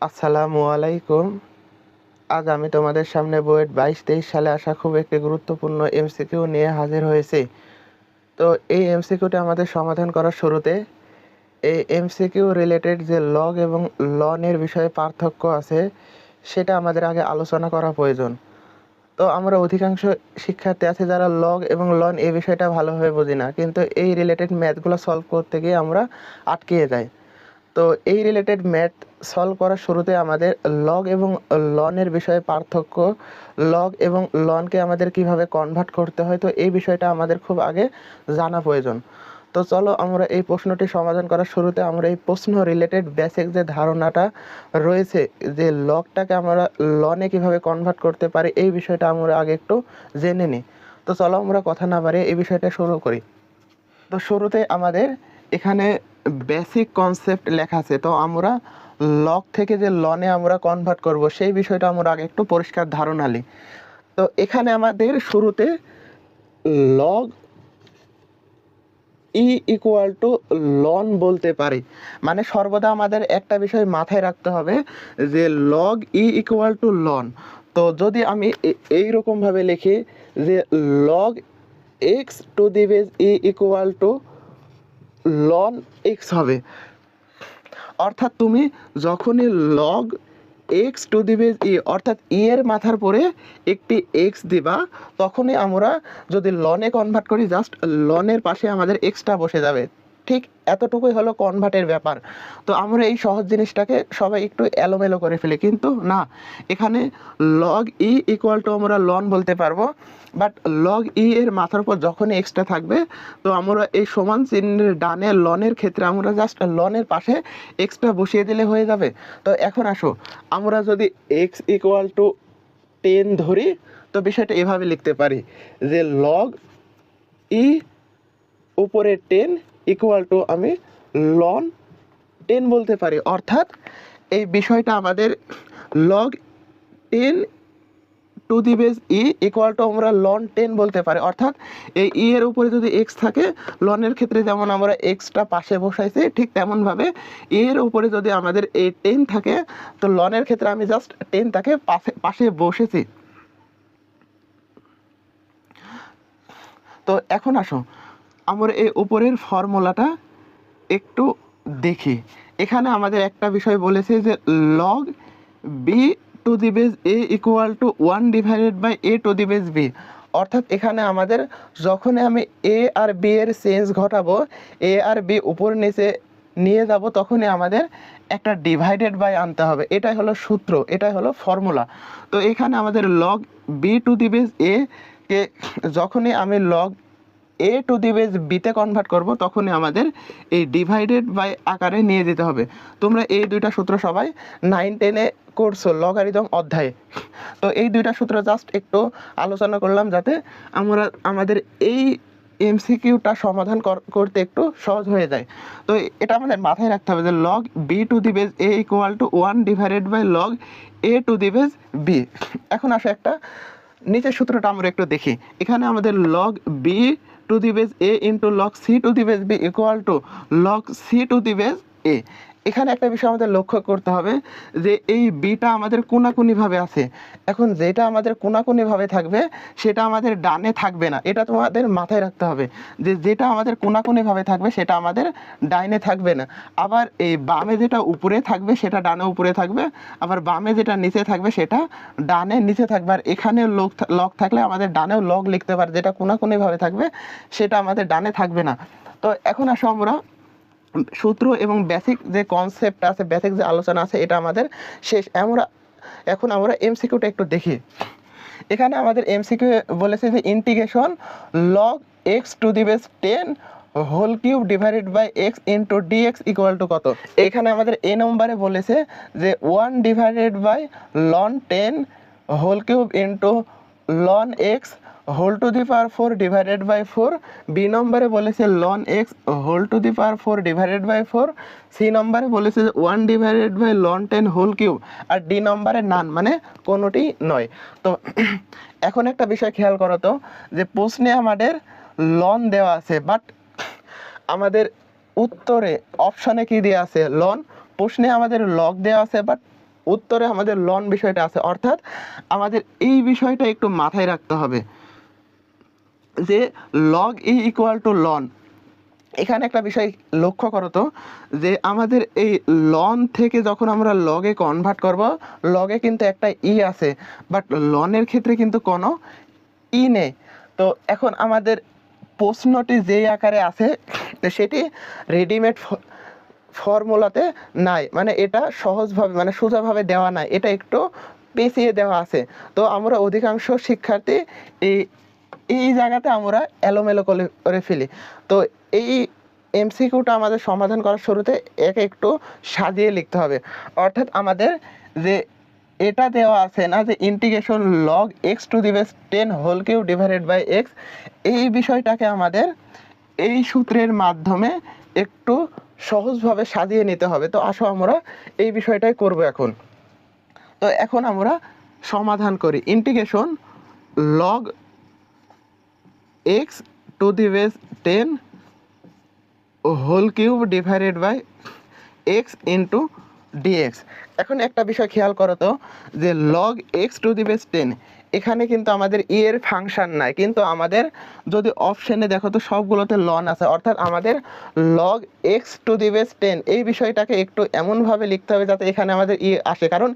আসসালামু আলাইকুম। আজ আমি তোমাদের সামনে বুয়েট ২২-২৩ সালে আসা খুব একটি গুরুত্বপূর্ণ এমসিকিউ নিয়ে হাজির হয়েছি। তো এই এমসিকিউটা আমাদের সমাধান করার শুরুতে এই এমসিকিউ রিলেটেড যে লগ এবং লন এর বিষয়ে পার্থক্য আছে সেটা আমাদের আগে আলোচনা করা প্রয়োজন। তো আমরা অধিকাংশ শিক্ষার্থী আছে যারা লগ এবং লন এই বিষয়টা ভালোভাবে বুঝি না, কিন্তু এই রিলেটেড ম্যাথগুলো সলভ করতে গিয়ে আমরা আটকিয়ে যাই। তো এই রিলেটেড ম্যাথ সলভ করার শুরুতে আমাদের লগ এবং লনের বিষয়ে পার্থক্য, লগ এবং লনকে আমাদের কিভাবে কনভার্ট করতে হয়, তো এই বিষয়টা আমাদের খুব আগে জানা প্রয়োজন। তো চলো আমরা এই প্রশ্নটি সমাধান করার শুরুতে আমরা এই প্রশ্ন রিলেটেড বেসিক যে ধারণাটা রয়েছে যে লগটাকে আমরা লনে কিভাবে কনভার্ট করতে পারি এই বিষয়টা আমরা আগে একটু জেনে নিই। তো চলো আমরা কথা না বাড়িয়ে এই বিষয়টা শুরু করি। তো শুরুতে আমাদের এখানে বেসিক কনসেপ্ট লেখা আছে, তো আমরা লগ থেকে যে লনে আমরা কনভার্ট করব সেই বিষয়টা আমরা আগে একটু পরিষ্কার ধারণা নিই। তো এখানে আমাদের শুরুতে log e equal to ln বলতে পারি, মানে সর্বদা আমাদের একটা বিষয় মাথায় রাখতে হবে যে log e equal to ln. তো যদি আমি এইরকমভাবে লিখি যে log x to the base e equal to ln x হবে, অর্থাৎ তুমি যখনই log x to the base e অর্থাৎ ই এর মাথার পরে একটি এক্স দিবা, তখনই আমরা যদি লনে কনভার্ট করি জাস্ট লনের পাশে আমাদের এক্সটা বসে যাবে। ঠিক এতটুকুই হলো কনভার্টের ব্যাপার। তো আমরা এই সহজ জিনিসটাকে সবাই একটু এলোমেলো করে ফেলি, কিন্তু না, এখানে লগ ই ইকুয়াল টু আমরা লন বলতে পারবো, বাট লগ ই এর মাথার উপর যখনই এক্সট্রা থাকবে তো আমরা এই সমান চিহ্নের ডানে লনের ক্ষেত্রে আমরা জাস্ট লনের পাশে এক্সট্রা বসিয়ে দিলে হয়ে যাবে। তো এখন আসো আমরা যদি এক্স ইকুয়াল টু 10 ধরি, তো বিষয়টা এভাবে লিখতে পারি যে লগ ই উপরে 10 ইকুয়াল টু আমি লন 10 বলতে পারি, অর্থাৎ এই বিষয়টা আমাদের log 10 to the base e equal two আমরা লন 10 বলতে পারি, অর্থাৎ এই ই এর উপরে যদি এক্স থাকে, লনের ক্ষেত্রে যেমন আমরা এক্সটা পাশে বসাইছি ঠিক তেমনভাবে ই এর উপরে যদি আমাদের এই 10 থাকে, তো লনের ক্ষেত্রে আমি জাস্ট 10 তাকে পাশে বসেছি। তো এখন আসো আমরা এই উপরের ফর্মুলাটা একটু দেখি। এখানে আমাদের একটা বিষয় বলেছে যে log b to the base a equal to 1 divided by a to the base b, অর্থাৎ এখানে আমাদের যখন আমি এ আর বি এর চেঞ্জ ঘটাবো, এ আর বি উপর নিচে নিয়ে যাব, তখনই আমাদের একটা ডিভাইডেড বাই আনতে হবে। এটাই হলো সূত্র, এটাই হলো ফর্মুলা। তো এখানে আমাদের log b to the base a কে যখনই আমি log a to the base বিতে কনভার্ট করব, তখনই আমাদের এই ডিভাইডেড বাই আকারে নিয়ে যেতে হবে। তোমরা এই দুইটা সূত্র সবাই 9-10-এ করছো লগারিদম অধ্যায়ে। তো এই দুইটা সূত্র জাস্ট একটু আলোচনা করলাম যাতে আমরা আমাদের এই এমসিকিউটা সমাধান করতে একটু সহজ হয়ে যায়। তো এটা আমাদের মাথায় রাখতে হবে যে log b to the base a equal to 1 divided by log a to the base b. এখন আসে একটা নিচের সূত্রটা আমরা একটু দেখি। এখানে আমাদের log b to the base a into log c to the base b equal to log c to the base a. এখানে একটা বিষয় আমাদের লক্ষ্য করতে হবে যে এই বিটা আমাদের কোনাকুনিভাবে আছে। এখন যেটা আমাদের কোনাকুনিভাবে থাকবে সেটা আমাদের ডানে থাকবে না, এটা তোমাদের মাথায় রাখতে হবে যে যেটা আমাদের কোনাকুনিভাবে থাকবে সেটা আমাদের ডাইনে থাকবে না। আবার এই বামে যেটা উপরে থাকবে সেটা ডানে উপরে থাকবে, আবার বামে যেটা নিচে থাকবে সেটা ডানে নিচে থাকবে। আর এখানে লগ থাকলে আমাদের ডানেও লগ লিখতে পারে, যেটা কোনাকুনিভাবে থাকবে সেটা আমাদের ডানে থাকবে না। তো এখন আসো আমরা সূত্র এবং বেসিক যে কনসেপ্ট আছে, বেসিক যে আলোচনা আছে, এটা আমাদের শেষ। এখন আমরা এমসিকিউটা একটু দেখি। এখানে আমাদের এমসিকিউ বলেছে যে integration log x to the base 10 whole cube divided by x into dx equal to কত। এখানে আমাদের এ নম্বরে বলেছে যে 1 divided by ln 10 whole cube into ln x whole to the power 4 divided by 4। B নম্বরে বলেছে ln x whole to the power 4 divided by 4। C নম্বরে বলেছে 1 divided by ln 10 whole cube. আর ডি নম্বরে নান, মানে কোনোটি নয়। তো এখন একটা বিষয় খেয়াল করো তো যে প্রশ্নে আমাদের লন দেওয়া আছে, বাট আমাদের উত্তরে অপশনে কি দেওয়া আছে লন। প্রশ্নে আমাদের লগ দেওয়া আছে, বাট উত্তরে আমাদের লন বিষয়টা আছে, অর্থাৎ আমাদের এই বিষয়টা একটু মাথায় রাখতে হবে যে log e equal to ln. এখানে একটা বিষয় লক্ষ্য করো তো যে আমাদের এই লন থেকে যখন আমরা লগে কনভার্ট করব, লগে কিন্তু একটা ই আছে, বাট লনের ক্ষেত্রে কিন্তু কোনো ই নেই। তো এখন আমাদের প্রশ্নটি যেই আকারে আছে সেটি রেডিমেড ফর্মুলাতে নাই, মানে এটা সহজভাবে মানে সোজাভাবে দেওয়া নাই, এটা একটু পেঁচিয়ে দেওয়া আছে। তো আমরা অধিকাংশ শিক্ষার্থী এই এই জায়গাতে আমরা এলোমেলো করে ফেলি। তো এই এমসিকিউটা আমাদের সমাধান করার শুরুতে একে একটু সাজিয়ে লিখতে হবে, অর্থাৎ আমাদের যে এটা দেওয়া আছে না যে integration log x to the base 10 whole cube divided by x, এই বিষয়টাকে আমাদের এই সূত্রের মাধ্যমে একটু সহজভাবে সাজিয়ে নিতে হবে। তো আসো আমরা এই বিষয়টাই করব এখন। তো এখন আমরা সমাধান করি। Integration log x to the base 10 whole cube divided by x into dx. এখন একটা বিষয় খেয়াল করো তো যে log x to the base 10 এখানে কিন্তু আমাদের ই এর ফাংশন নাই, কিন্তু আমাদের যদি অপশানে দেখো তো সবগুলোতে লন আছে, অর্থাৎ আমাদের log x to the base 10 এই বিষয়টাকে একটু এমনভাবে লিখতে হবে যাতে এখানে আমাদের ই আসে, কারণ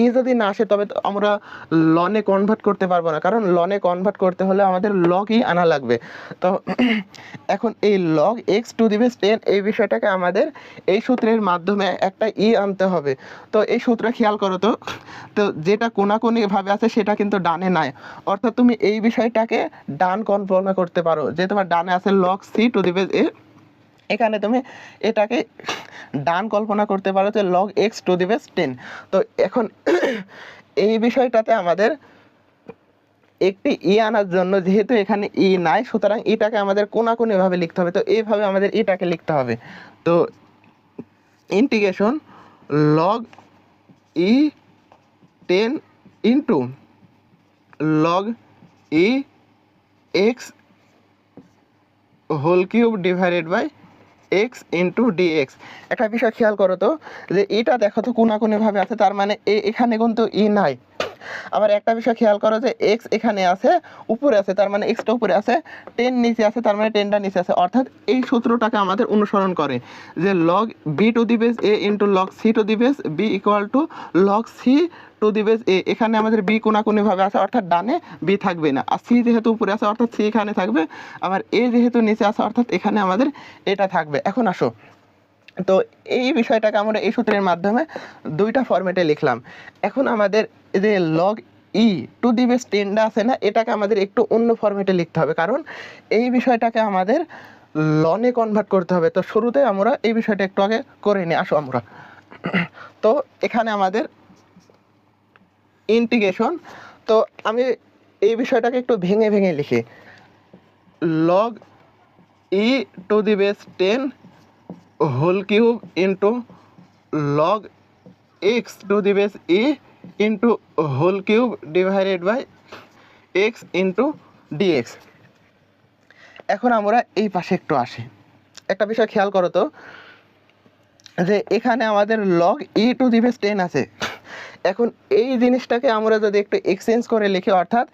ই যদি না আসে তবে তো আমরা লনে কনভার্ট করতে পারবো না, কারণ লনে কনভার্ট করতে হলে আমাদের লগ ই আনা লাগবে। তো এখন এই log x to the base 10 এই বিষয়টাকে আমাদের এই সূত্রের মাধ্যমে একটা ই আনতে হবে। তো এই সূত্র খেয়াল করো তো, তো যেটা কোনাকুনিভাবে আছে সেটা কিন্তু ডানে নাই, অর্থাৎ তুমি এই বিষয়টাকে ডান কল্পনা করতে পারো যে তোমার ডানে আছে log c to the base a, এখানে তুমি এটাকে ডান কল্পনা করতে পারো যে log x to the base 10। তো এখন এই বিষয়টাতে আমাদের একটি ই আনার জন্য যেহেতু এখানে ই নাই, সুতরাং এটাকে আমাদের কোনাকুনিভাবে লিখতে হবে। তো এইভাবে আমাদের এটাকে লিখতে হবে। তো integration log e 10 into log e x whole cube divided by x into dx. একটা বিষয় খেয়াল করো তো যে এটা দেখো তো কোনাকুনিভাবে আছে, তার মানে এখানে কিন্তু ই নাই। আবার একটা বিষয় খেয়াল করো যে এক্স এখানে আছে উপরে আছে, তার মানে এক্সটা উপরে আছে, 10 নিচে আছে, তার মানে 10টা নিচে আছে, অর্থাৎ এই সূত্রটাকে আমাদের অনুসরণ করে যে log b to the base a into log c to the base b equal to log c to the base a. এখানে আমাদের বি কোনাকুনিভাবে আছে, অর্থাৎ ডানে বি থাকবে না, আর সি যেহেতু উপরে আছে অর্থাৎ সি এখানে থাকবে, আবার এ যেহেতু নিচে আছে অর্থাৎ এখানে আমাদের এটা থাকবে। এখন আসো, তো এই বিষয়টাকে আমরা এই সূত্রের মাধ্যমে দুইটা ফরম্যাটে লিখলাম। এখন আমাদের যে log e to the base 10টা আছে না, এটাকে আমাদের একটু অন্য ফরম্যাটে লিখতে হবে, কারণ এই বিষয়টাকে আমাদের লনে কনভার্ট করতে হবে। তো শুরুতে আমরা এই বিষয়টা একটু আগে করে নিই, আসো আমরা। তো এখানে আমাদের ইন্টিগ্রেশন, তো আমি এই বিষয়টাকে একটু ভেঙে ভেঙে লিখি। Log e to the base 10 whole cube into log x to the base e into whole cube divided by x into dx. এখন আমরা এই পাশে একটু আসি। একটা বিষয় খেয়াল করো তো যে এখানে আমাদের log e to the base 10 আছে। এখন এই জিনিসটাকে আমরা যদি একটু এক্সচেঞ্জ করে লিখি, অর্থাৎ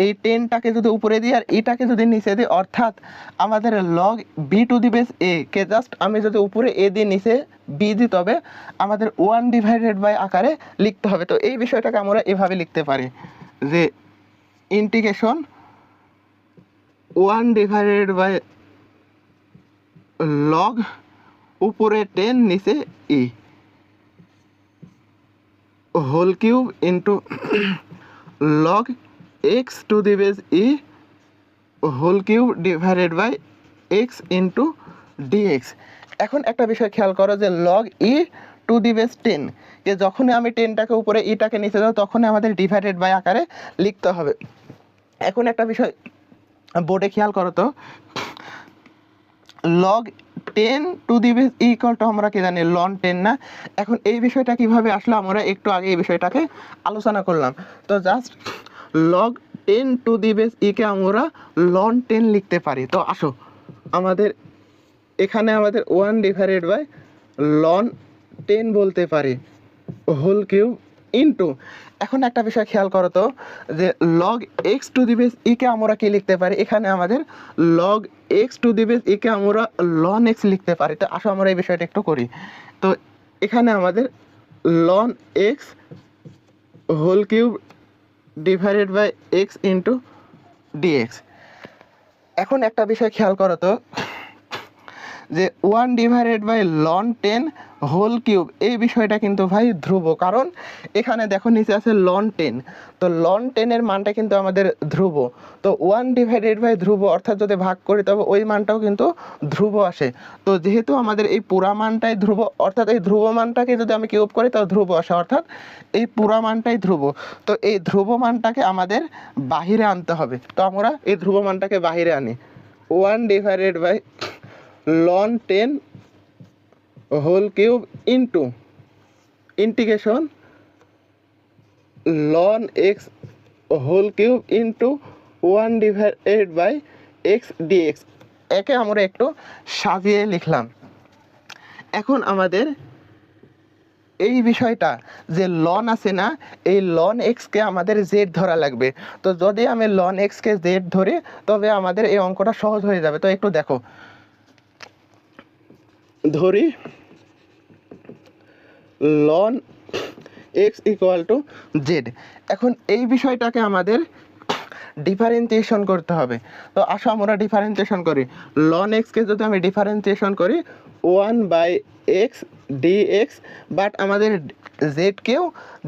এই 10টাকে যদি উপরে দিই আর এটাকে যদি নিচে দিই, অর্থাৎ আমাদের log b to the base a কে জাস্ট আমি যদি উপরে এ দিয়ে নিচে বি দিই, তবে আমাদের 1 ডিভাইডেড বাই আকারে লিখতে হবে। তো এই বিষয়টাকে আমরা এভাবে লিখতে পারি যে ইন্টিগ্রেশন 1 ডিভাইডেড বাই লগ উপরে 10 নিচে e whole cube into log x to the base e whole cube divided by x into dx. এখন একটা বিষয় খেয়াল করো যে log e to the base 10 কে যখনই আমি 10টাকে উপরে ইটাকে নিচে যাও তখনই আমাদের ডিভাইডেড বাই আকারে লিখতে হবে। এখন একটা বিষয় বোর্ডে খেয়াল করো তো, log 10 to the base equal to আমরা কি জানি লন 10 না। এখন এই বিষয়টা কিভাবে আসলো আমরা একটু আগে এই বিষয়টাকে আলোচনা করলাম। তো just log 10 to the base কে আমরা লন 10 লিখতে পারি। তো আসো আমাদের এখানে আমাদের 1 ডিভাইডেড বাই লন 10 বলতে পারি হোল কিউব ইন্টু, এখন একটা বিষয় খেয়াল করো তো যে log x to the base ইকে আমরা কি লিখতে পারি, এখানে আমাদের log x to the base ইকে আমরা লন এক্স লিখতে পারি। তো আসো আমরা এই বিষয়টা একটু করি। তো এখানে আমাদের ln x whole cube divided by x into dx. এখন একটা বিষয় খেয়াল করো তো যে 1 divided by ln 10 whole cube, এই বিষয়টা কিন্তু ভাই ধ্রুব, কারণ এখানে দেখো নিচে আছে লন 10, তো লন 10 এর মানটা কিন্তু আমাদের ধ্রুব। তো 1 ডিভাইডেড বাই ধ্রুব অর্থাৎ যদি ভাগ করি তবে ওই মানটাও কিন্তু ধ্রুব আসে। তো যেহেতু আমাদের এই পুরা মানটাই ধ্রুব, অর্থাৎ এই ধ্রুব মানটাকে যদি আমি কিউব করি তাহলে ধ্রুব আসে, অর্থাৎ এই পুরা মানটাই ধ্রুব। তো এই ধ্রুব মানটাকে আমাদের বাহিরে আনতে হবে। তো আমরা এই ধ্রুব মানটাকে বাহিরে আনি। 1 divided by ln 10 whole cube into integration ln x whole cube into 1 divided by x dx. একে আমরা একটু সাজিয়ে লিখলাম। এখন আমাদের এই বিষয়টা যে লন আছে না, এই লন এক্সকে আমাদের জেড ধরা লাগবে। তো যদি আমি লন এক্সকে জেড ধরি তবে আমাদের এই অঙ্কটা সহজ হয়ে যাবে। তো একটু দেখো, ধরি ln x equal to z. এখন এই বিষয়টাকে আমাদের ডিফারেন্সিয়েশন করতে হবে। তো আসো আমরা ডিফারেন্সিয়েশন করি। লন এক্সকে যদি আমি ডিফারেন্সিয়েশন করি 1 বাই এক্স ডিএক্স, বাট আমাদের জেডকেও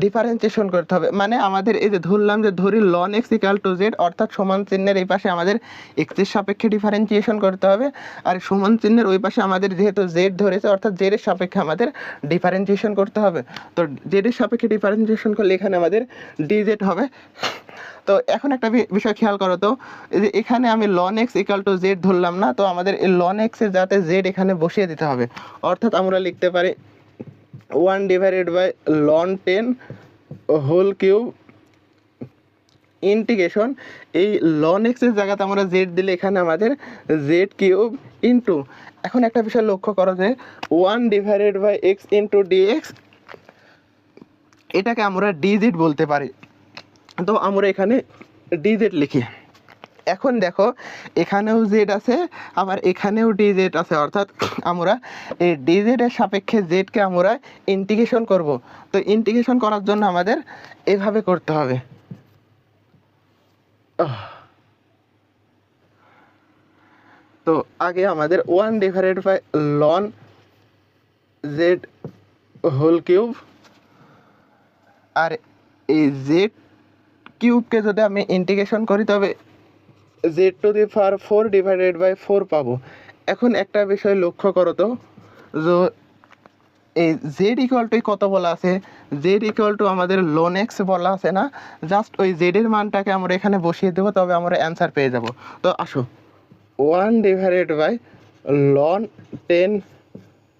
ডিফারেন্সিয়েশন করতে হবে। মানে আমাদের এই যে ধরলাম যে ধরি ln x equal to z, অর্থাৎ সমান চিহ্নের এই পাশে আমাদের এক্সের সাপেক্ষে ডিফারেন্সিয়েশন করতে হবে, আর সমান চিহ্নের ওই পাশে আমাদের যেহেতু জেড ধরেছে অর্থাৎ জেড এর সাপেক্ষে আমাদের ডিফারেন্সিয়েশন করতে হবে। তো জেড এর সাপেক্ষে ডিফারেন্সিয়েশন করলে এখানে আমাদের ডিজেড হবে। তো এখন একটা বিষয় খেয়াল করো তো, যে এখানে আমি ln x equal to z ধরলাম না, তো আমাদের এই লন এক্সের যাতে জেড এখানে বসিয়ে দিতে হবে। অর্থাৎ আমরা লিখতে পারি 1 divided by ln 10 whole cube integration, এই লন এক্সের জায়গাতে আমরা জেড দিলে এখানে আমাদের জেড কিউব ইন্টু, এখন একটা বিষয় লক্ষ্য করো যে 1 divided by x into dx, এটাকে আমরা ডিজেড বলতে পারি। তো আমরা এখানে ডিজেড লিখি। এখন দেখো এখানেও জেড আছে আবার এখানেও ডিজেড আছে, অর্থাৎ আমরা এই ডিজেড এর সাপেক্ষে জেডকে আমরা ইন্টিগ্রেশন করব। তো ইন্টিগ্রেশন করার জন্য আমাদের এভাবে করতে হবে। তো আগে আমাদের 1 divided by ln z whole cube, আর এই জেড কিউবকে যদি আমি ইন্টিগ্রেশন করি তবে z to the power 4 divided by 4 পাবো। এখন একটা বিষয় লক্ষ্য করো তো, যে এই জেড ইকুয়াল টু কত বলা আছে, জেড ইকুয়াল টু আমাদের লন এক্স বলা আছে না, জাস্ট ওই জেডের মানটাকে আমরা এখানে বসিয়ে দেবো তবে আমরা অ্যান্সার পেয়ে যাব। তো আসো 1 divided by ln 10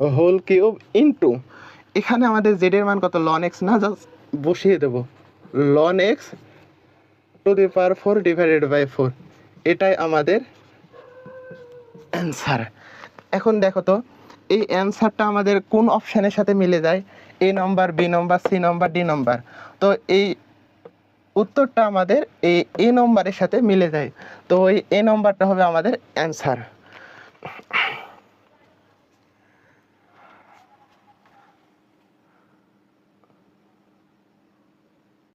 whole cube into, এখানে আমাদের জেডের মান কত লন এক্স না, জাস্ট বসিয়ে দেবো ln x to the power 4 divided by 4, এটাই আমাদের অ্যান্সার। এখন দেখো তো এই অ্যান্সারটা আমাদের কোন অপশানের সাথে মিলে যায়, এ নম্বর, বি নম্বর, সি নম্বর, ডি নম্বর। তো এই উত্তরটা আমাদের এই এ নম্বরের সাথে মিলে যায়। তো ওই এ নম্বরটা হবে আমাদের অ্যান্সার।